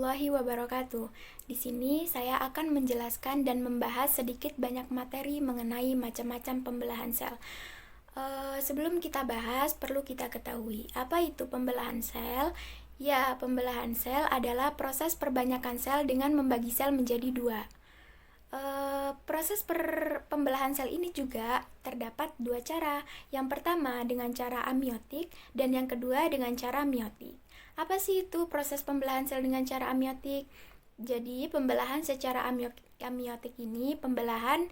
warahmatullahi wabarakatuh. Di sini saya akan menjelaskan dan membahas sedikit banyak materi mengenai macam-macam pembelahan sel. Sebelum kita bahas, perlu kita ketahui apa itu pembelahan sel. Ya, pembelahan sel adalah proses perbanyakan sel dengan membagi sel menjadi dua. Proses pembelahan sel ini juga terdapat dua cara. Yang pertama dengan cara amiotik dan yang kedua dengan cara meiotik. Apa sih itu proses pembelahan sel dengan cara amiotik? Jadi pembelahan secara amiotik ini pembelahan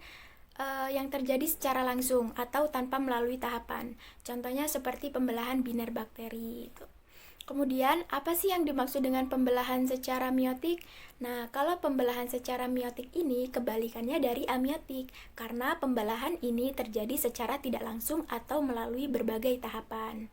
yang terjadi secara langsung atau tanpa melalui tahapan. Contohnya seperti pembelahan biner bakteri itu. Kemudian, apa sih yang dimaksud dengan pembelahan secara meiotik? Nah, kalau pembelahan secara meiotik ini kebalikannya dari amiotik, karena pembelahan ini terjadi secara tidak langsung atau melalui berbagai tahapan.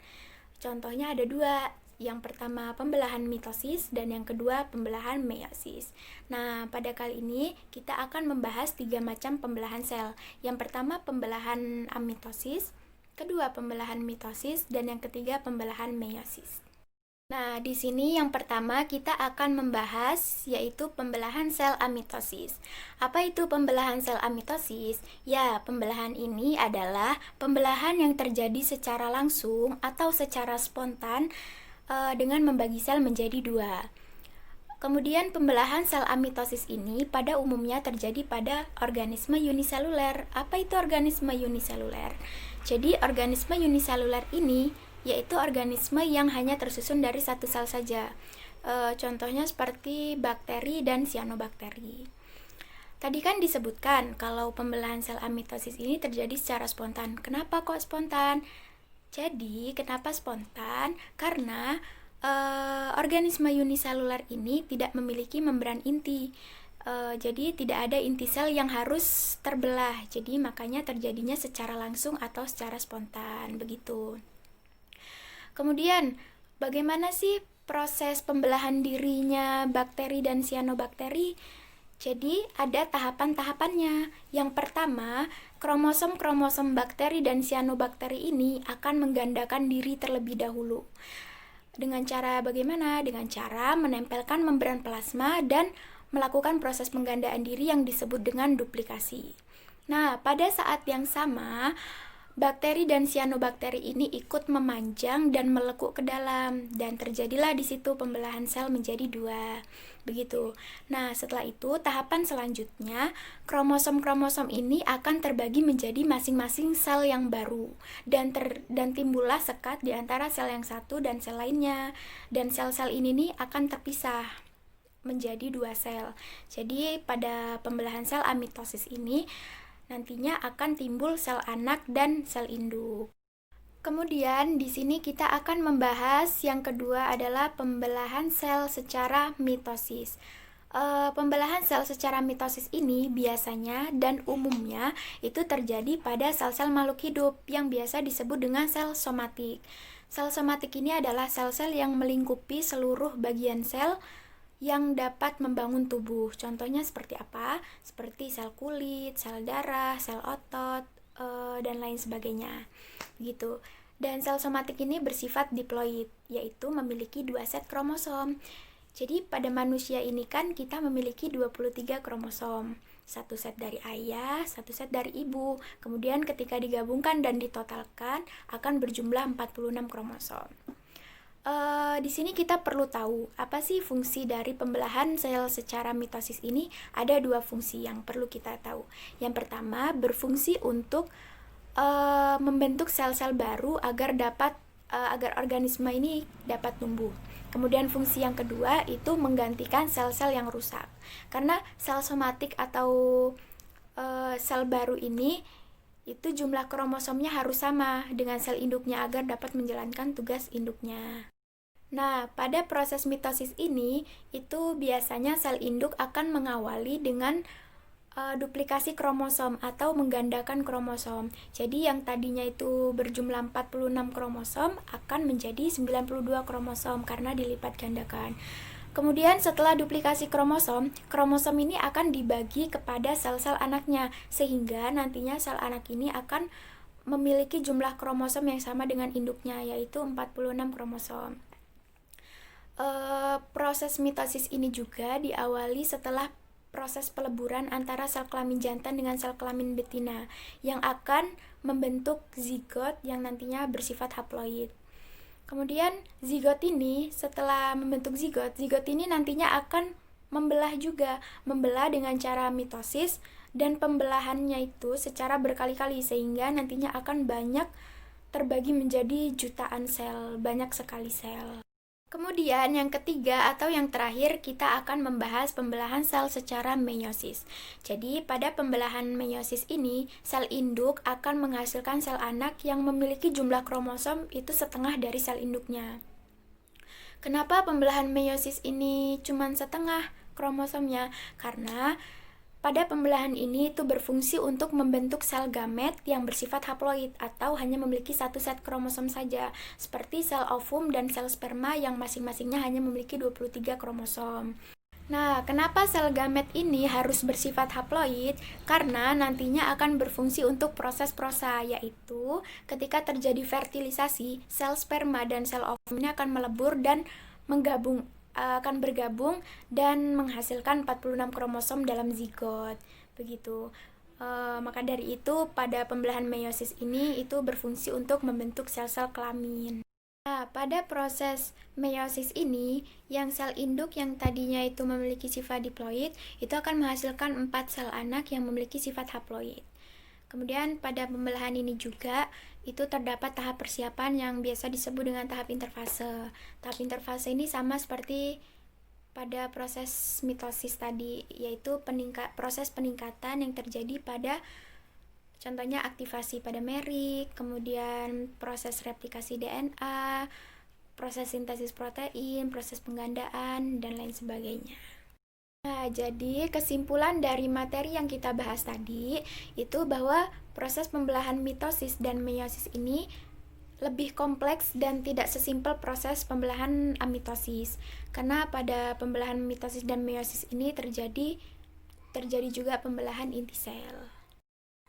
Contohnya ada dua, yang pertama pembelahan mitosis dan yang kedua pembelahan meiosis. Nah, pada kali ini kita akan membahas tiga macam pembelahan sel. Yang pertama pembelahan amitosis, kedua pembelahan mitosis, dan yang ketiga pembelahan meiosis. Nah, di sini yang pertama kita akan membahas yaitu pembelahan sel amitosis. Apa itu pembelahan sel amitosis? Ya, pembelahan ini adalah pembelahan yang terjadi secara langsung atau secara spontan dengan membagi sel menjadi dua. Kemudian pembelahan sel amitosis ini pada umumnya terjadi pada organisme uniseluler. Apa itu organisme uniseluler? Jadi organisme uniseluler ini yaitu organisme yang hanya tersusun dari satu sel saja. Contohnya seperti bakteri dan sianobakteri. Tadi kan disebutkan kalau pembelahan sel amitosis ini terjadi secara spontan. Kenapa kok spontan? Jadi, kenapa spontan? Karena organisme uniseluler ini tidak memiliki membran inti. Jadi tidak ada inti sel yang harus terbelah. Jadi makanya terjadinya secara langsung atau secara spontan, begitu. Kemudian, bagaimana sih proses pembelahan dirinya bakteri dan sianobakteri? Jadi, ada tahapan-tahapannya. Yang pertama, kromosom-kromosom bakteri dan sianobakteri ini akan menggandakan diri terlebih dahulu. Dengan cara bagaimana? Dengan cara menempelkan membran plasma dan melakukan proses penggandaan diri yang disebut dengan duplikasi. Nah, pada saat yang sama, bakteri dan sianobakteri ini ikut memanjang dan melekuk ke dalam dan terjadilah di situ pembelahan sel menjadi dua. Begitu. Nah, setelah itu tahapan selanjutnya kromosom-kromosom ini akan terbagi menjadi masing-masing sel yang baru dan timbullah sekat di antara sel yang satu dan sel lainnya. Dan sel-sel ini nih akan terpisah menjadi dua sel. Jadi pada pembelahan sel amitosis ini nantinya akan timbul sel anak dan sel induk. Kemudian di sini kita akan membahas yang kedua adalah pembelahan sel secara mitosis. Pembelahan sel secara mitosis ini biasanya dan umumnya itu terjadi pada sel-sel makhluk hidup yang biasa disebut dengan sel somatik. Sel somatik ini adalah sel-sel yang melingkupi seluruh bagian sel yang dapat membangun tubuh. Contohnya seperti apa? Seperti sel kulit, sel darah, sel otot, dan lain sebagainya. Gitu. Dan sel somatik ini bersifat diploid, yaitu memiliki 2 set kromosom. Jadi pada manusia ini kan kita memiliki 23 kromosom. 1 set dari ayah, 1 set dari ibu. Kemudian ketika digabungkan dan ditotalkan akan berjumlah 46 kromosom. Di sini kita perlu tahu apa sih fungsi dari pembelahan sel secara mitosis ini. Ada 2 fungsi yang perlu kita tahu. Yang pertama berfungsi untuk membentuk sel-sel baru agar organisme ini dapat tumbuh. Kemudian fungsi yang kedua itu menggantikan sel-sel yang rusak. Karena sel somatik atau sel baru ini itu jumlah kromosomnya harus sama dengan sel induknya agar dapat menjalankan tugas induknya. Nah, pada proses mitosis ini, itu biasanya sel induk akan mengawali dengan duplikasi kromosom atau menggandakan kromosom. Jadi yang tadinya itu berjumlah 46 kromosom akan menjadi 92 kromosom karena dilipat gandakan. Kemudian setelah duplikasi kromosom, kromosom ini akan dibagi kepada sel-sel anaknya, sehingga nantinya sel anak ini akan memiliki jumlah kromosom yang sama dengan induknya, yaitu 46 kromosom. Proses mitosis ini juga diawali setelah proses peleburan antara sel kelamin jantan dengan sel kelamin betina yang akan membentuk zigot yang nantinya bersifat haploid. Kemudian zigot ini, setelah membentuk zigot ini nantinya akan membelah juga, membelah dengan cara mitosis, dan pembelahannya itu secara berkali-kali sehingga nantinya akan banyak terbagi menjadi jutaan sel, banyak sekali sel. Kemudian yang ketiga atau yang terakhir kita akan membahas pembelahan sel secara meiosis. Jadi pada pembelahan meiosis ini, sel induk akan menghasilkan sel anak yang memiliki jumlah kromosom itu setengah dari sel induknya. Kenapa pembelahan meiosis ini cuma setengah kromosomnya? Karena pada pembelahan ini itu berfungsi untuk membentuk sel gamet yang bersifat haploid atau hanya memiliki satu set kromosom saja, seperti sel ovum dan sel sperma yang masing-masingnya hanya memiliki 23 kromosom. Nah, kenapa sel gamet ini harus bersifat haploid? Karena nantinya akan berfungsi untuk proses prosa, yaitu ketika terjadi fertilisasi, sel sperma dan sel ovum ini akan melebur dan akan bergabung dan menghasilkan 46 kromosom dalam zigot. Begitu. Maka dari itu pada pembelahan meiosis ini itu berfungsi untuk membentuk sel-sel kelamin. Nah, pada proses meiosis ini, yang sel induk yang tadinya itu memiliki sifat diploid itu akan menghasilkan 4 sel anak yang memiliki sifat haploid. Kemudian pada pembelahan ini juga itu terdapat tahap persiapan yang biasa disebut dengan tahap interfase. Tahap interfase ini sama seperti pada proses mitosis tadi, yaitu proses peningkatan yang terjadi pada contohnya aktivasi pada merik, kemudian proses replikasi DNA, proses sintesis protein, proses penggandaan, dan lain sebagainya. Nah, jadi kesimpulan dari materi yang kita bahas tadi itu bahwa proses pembelahan mitosis dan meiosis ini lebih kompleks dan tidak sesimpel proses pembelahan amitosis. Karena pada pembelahan mitosis dan meiosis ini terjadi juga pembelahan inti sel.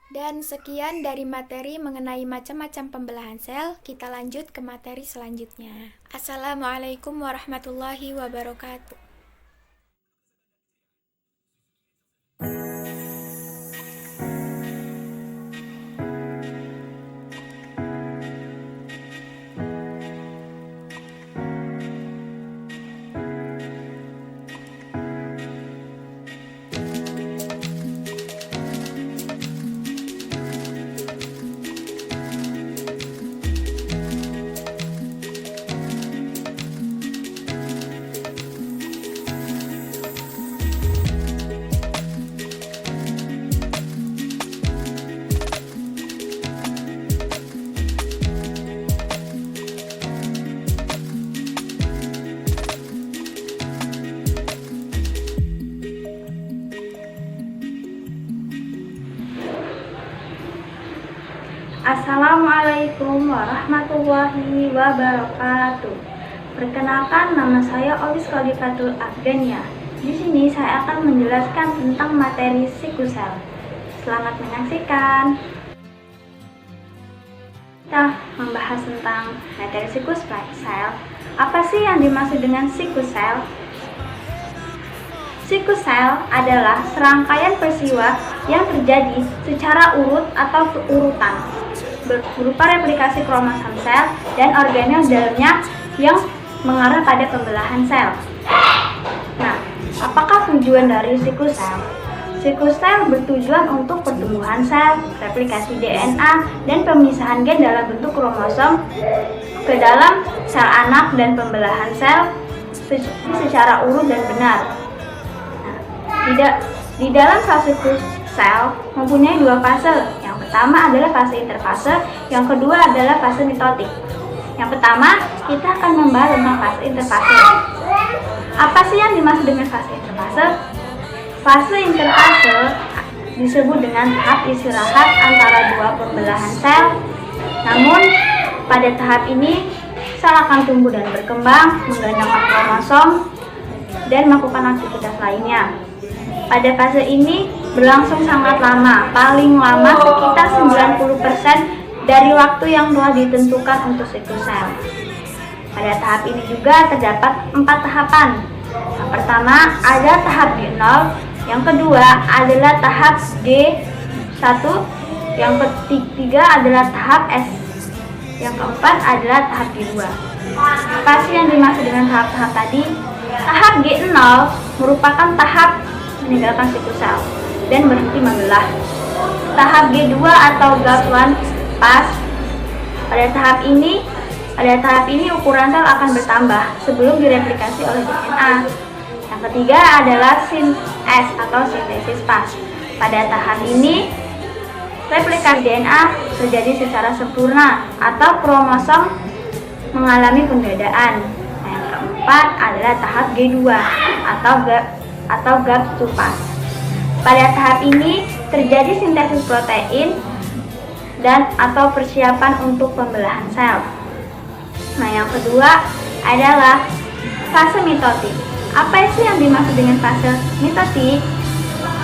Dan sekian dari materi mengenai macam-macam pembelahan sel, kita lanjut ke materi selanjutnya. Assalamualaikum warahmatullahi wabarakatuh. Assalamualaikum warahmatullahi wabarakatuh. Perkenalkan, nama saya Olis Khalifatul Afdania. Di sini saya akan menjelaskan tentang materi sikusel. Selamat menyaksikan. Kita membahas tentang materi sikusel. Apa sih yang dimaksud dengan sikusel? Sikusel adalah serangkaian peristiwa yang terjadi secara urut atau keurutan, berupa replikasi kromosom sel dan organel dalamnya yang mengarah pada pembelahan sel. Nah, apakah tujuan dari sikusel? Sikusel bertujuan untuk pertumbuhan sel, replikasi DNA, dan pemisahan gen dalam bentuk kromosom ke dalam sel anak dan pembelahan sel secara urut dan benar. Di dalam sel sikusel mempunyai dua fase. Yang pertama adalah fase interfase, yang kedua adalah fase mitotik. Yang pertama, kita akan membahas tentang fase interfase. Apa sih yang dimaksud dengan fase interfase? Fase interfase disebut dengan tahap istirahat antara dua pembelahan sel. Namun, pada tahap ini, sel akan tumbuh dan berkembang, menggandengkan kromosom, dan melakukan aktivitas lainnya. Pada fase ini berlangsung sangat lama, paling lama sekitar 90% dari waktu yang telah ditentukan untuk sikusel. Pada tahap ini juga terdapat 4 tahapan. Yang pertama ada tahap G0, yang kedua adalah tahap G1, yang ketiga adalah tahap S, yang keempat adalah tahap G2. Apa sih yang dimaksud dengan tahap-tahap tadi? Tahap G0 merupakan tahap meninggalkan siklus sel dan berhenti membelah. Tahap G2 atau gap-1 pas. Pada tahap ini ukuran sel akan bertambah sebelum direplikasi oleh DNA. Yang ketiga adalah S atau sintesis pas. Pada tahap ini replikasi DNA terjadi secara sempurna atau kromosom mengalami pembedaan. Yang keempat adalah tahap G2 atau gap2 pas. Pada tahap ini terjadi sintesis protein dan atau persiapan untuk pembelahan sel. Nah, yang kedua adalah fase mitotik. Apa sih yang dimaksud dengan fase mitotik?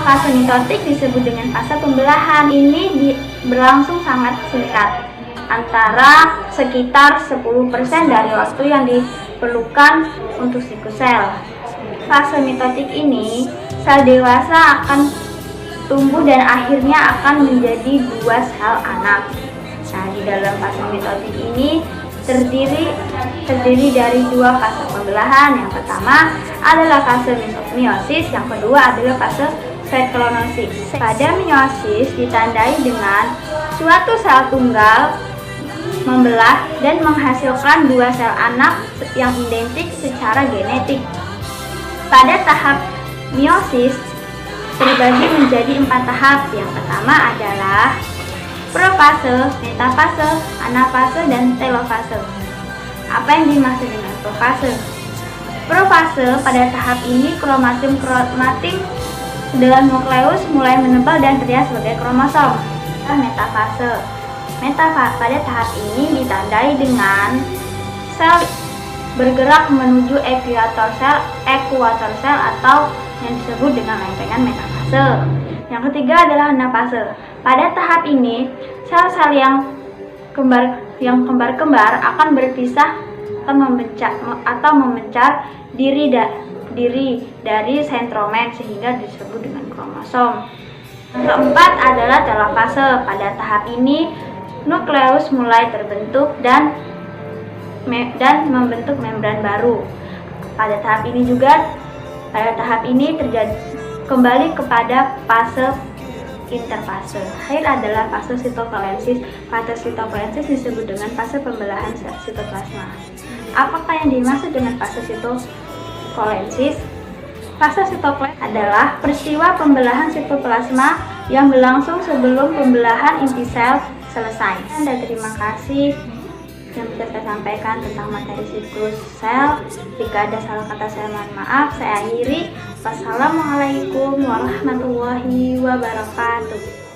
Fase mitotik disebut dengan fase pembelahan. Ini berlangsung sangat singkat, antara sekitar 10% dari waktu yang diperlukan untuk siklus sel. Fase mitotik ini, sel dewasa akan tumbuh dan akhirnya akan menjadi 2 sel anak. Nah, di dalam fase mitotik ini terdiri dari 2 fase pembelahan. Yang pertama adalah fase meiosis, yang kedua adalah fase klonosis. Pada meiosis ditandai dengan suatu sel tunggal membelah dan menghasilkan 2 sel anak yang identik secara genetik. Pada tahap meiosis terbagi menjadi 4 tahap. Yang pertama adalah profase, metafase, anafase, dan telofase. Apa yang dimaksud dengan profase? Profase pada tahap ini kromatin dalam nukleus mulai menempel dan terlihat sebagai kromosom. Metafase. Pada tahap ini ditandai dengan sel bergerak menuju ekuator sel atau yang disebut dengan lempengan metafase. Yang ketiga adalah anafase. Pada tahap ini, sel-sel yang kembar-kembar akan berpisah atau memencar diri dari sentromer sehingga disebut dengan kromosom. Yang keempat adalah telofase. Pada tahap ini, nukleus mulai terbentuk dan membentuk membran baru. Pada tahap ini terjadi kembali kepada fase interfase. Akhir adalah fase sitokinesis. Fase sitokinesis disebut dengan fase pembelahan sitoplasma. Apakah yang dimaksud dengan fase sitokinesis? Fase sitokinesis adalah peristiwa pembelahan sitoplasma yang berlangsung sebelum pembelahan inti sel selesai. Dan terima kasih yang bisa saya sampaikan tentang materi siklus sel. Jika ada salah kata saya mohon maaf. Saya akhiri. Wassalamualaikum warahmatullahi wabarakatuh.